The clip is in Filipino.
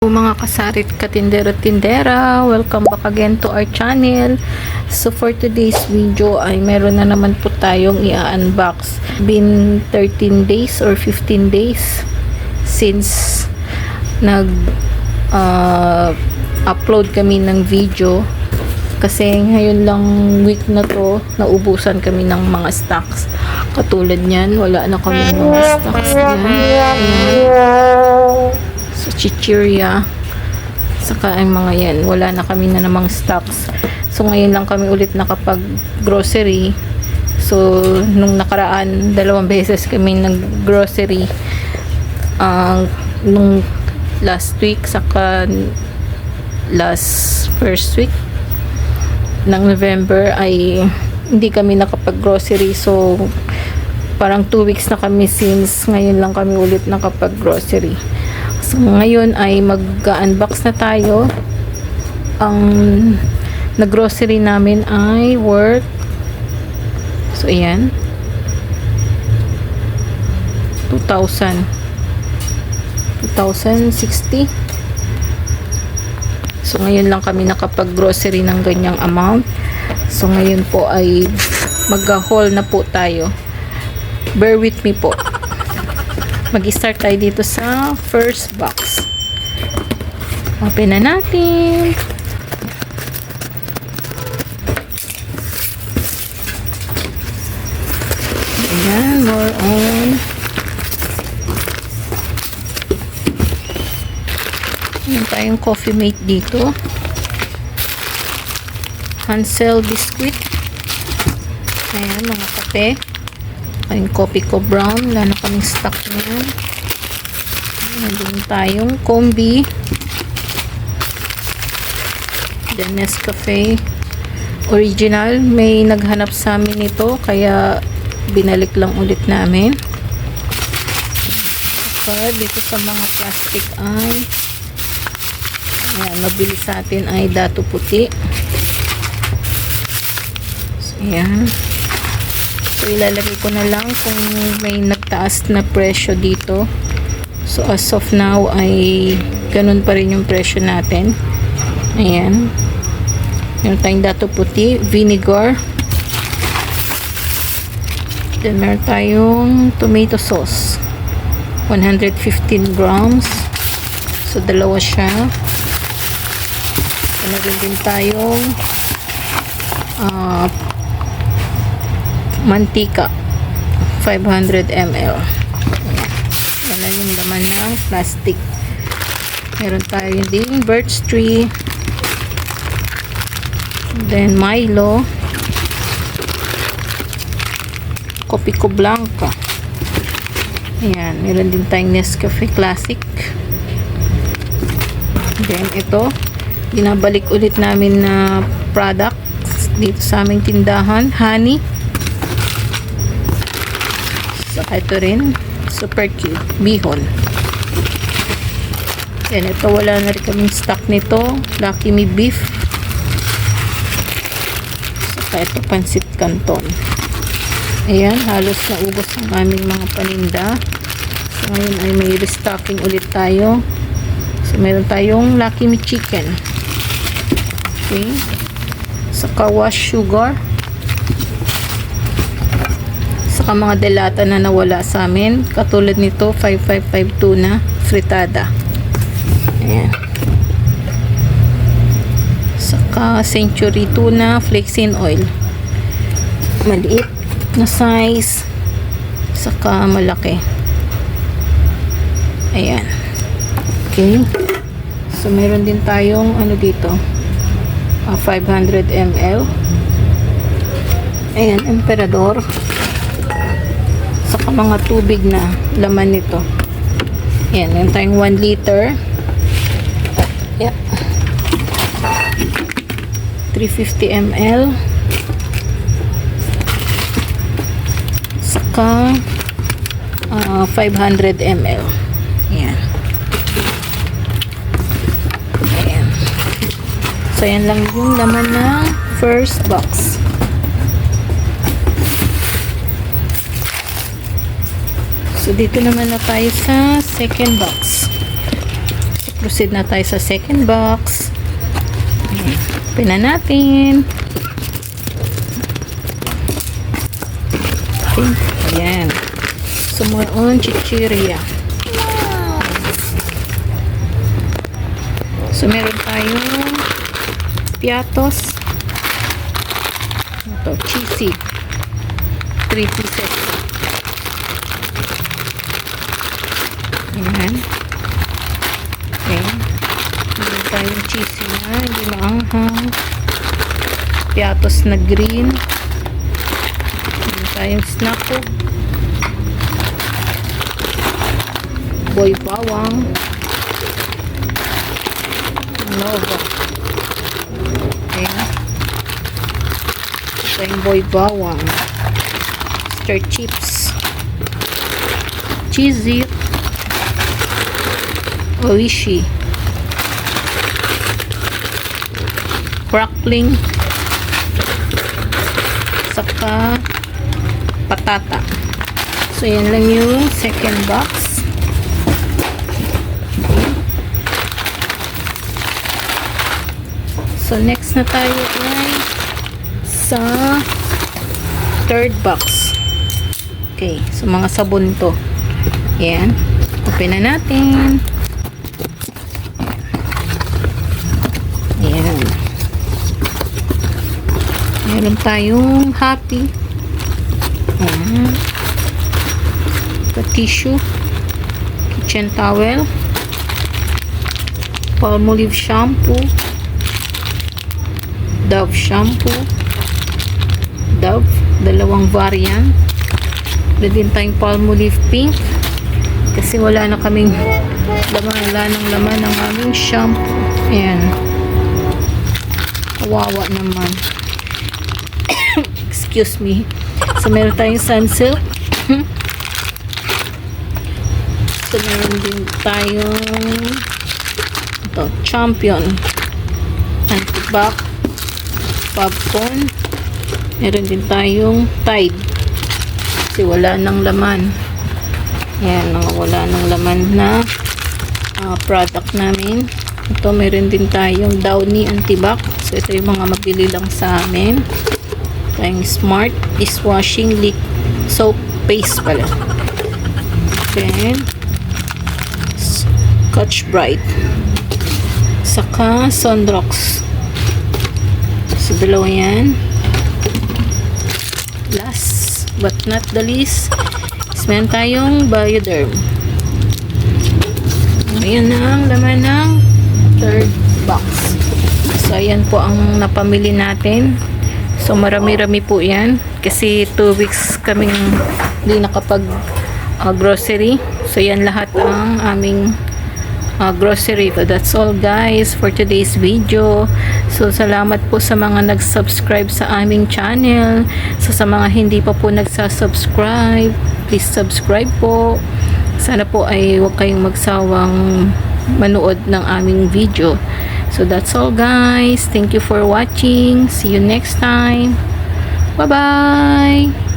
Mga kasarit katindero-tindera, welcome back again to our channel. So for today's video ay meron na naman po tayong i-unbox. Been 13 days or 15 days since nag upload kami ng video, kasi ngayon lang week na to naubusan kami ng mga stocks. Katulad niyan, wala na kami mga stocks niyan. So, chichirya, saka ang mga yan, wala na kami na namang stocks. So, ngayon lang kami ulit nakapag-grocery. So, nung nakaraan, 2 beses kami nag-grocery. Nung last week, saka first week ng November ay hindi kami nakapag-grocery. So, parang 2 weeks na kami since ngayon lang kami ulit nakapag-grocery. So, ngayon ay mag-unbox na tayo. Ang nag-grocery namin ay worth, so ayan, 2,060. So, ngayon lang kami nakapag-grocery ng ganyang amount. So, ngayon po ay mag-haul na po tayo. Bear with me po. Mag-start tayo dito sa first box. Open na natin. Ayan, more on. Ayan tayong Coffee Mate dito. Hansel biscuit. Ayan, mga kape. Yung coffee ko brown, wala na kaming stock niyan. Nandun tayong Combi, the Nescafe original. May naghanap sa amin nito, kaya binalik lang ulit namin. Saka dito sa mga plastic ay ayan, mabili sa atin ay Dato Puti. So, ayan. So, ilalagay ko na lang kung may nagtaas na presyo dito. So, as of now, ay ganun pa rin yung presyo natin. Ayan. Meron tayong Dato Puti, vinegar. Then, meron tayong tomato sauce. 115 grams. So, dalawa siya. Meron din tayong mantika 500 ml. Yan yung laman ng plastic. Meron tayo din birch tree, then Milo, Copico Blanca. Ayan, meron din tayong Nescafe Classic. Then ito, binabalik ulit namin na products dito sa aming tindahan, honey. Saka ito rin, super cute, bihon. Yan, ito wala na rin kaming stock nito, Lucky Me beef. Saka ito pansit canton. Ayan, halos naubos ang aming mga paninda. So ngayon ay may restocking ulit tayo. So meron tayong Lucky Me chicken. Okay. Saka wash sugar. Saka mga delata na nawala sa amin, katulad nito 5552 na fritada. Ayan. Saka Century tuna flakes-in oil, maliit na size, saka malaki. Ayan. Okay, so meron din tayong ano dito, 500 ml. Ayan, Emperador. Saka mga tubig na laman nito. Ayan, meron tayong 1 liter. Yeah. 350 ml. Saka 500 ml. Ayan. Ayan. So, yan lang yung laman ng first box. So, dito naman na tayo sa second box. Proceed na tayo sa second box. Open na natin. Okay. Ayan. So, more on chichirya. So, meron tayong piatos. Ito, cheesy. 3 pieces. Ayan. Okay. Meron tayong cheesy na, hindi maanghang. Piatos na green. Meron tayong snack po. Boy bawang. Nova. Okay. Ito yung boy bawang. Star chips. Cheesy. Oishi. Crackling. Saka patata. So, yan lang yung second box. So, next na tayo ay sa third box. Okay. So, mga sabon to. Ayan. Open na natin. Ayan. Meron tayong happy. Ayan. Ito, tissue. Kitchen towel. Palmolive shampoo. Dove shampoo. Dove. Dalawang variant. Meron din tayong Palmolive pink. Kasi wala na kaming laman. Wala nang laman ng aming shampoo. Ayan. Kawawa naman. Excuse me. So, meron tayong Sunsilk. So, meron din tayong ito, Champion. Antibac. Popcorn. Meron din tayong Tide. Kasi wala nang laman. Ayan, wala nang laman na product namin. Ito, meron din tayong Downy Antibac. So, ito yung mga mabili lang sa amin. Tayong Smart Dishwashing Soap Paste pala. Then, Scotch Brite. Saka, Sunrox. So, dalawa yan. Last but not the least, is meron tayong Bioderm. Ayan na ang laman ng third box. So, ayan po ang napamili natin. So, marami-rami po yan. Kasi 2 weeks kaming hindi nakapag grocery. So, yan lahat ang aming grocery. So, that's all guys for today's video. So, salamat po sa mga nag-subscribe sa aming channel. So, sa mga hindi pa po nagsasubscribe, please subscribe po. Sana po ay huwag kayong magsawang manood ng aming video. So, that's all guys. Thank you for watching. See you next time. Bye-bye!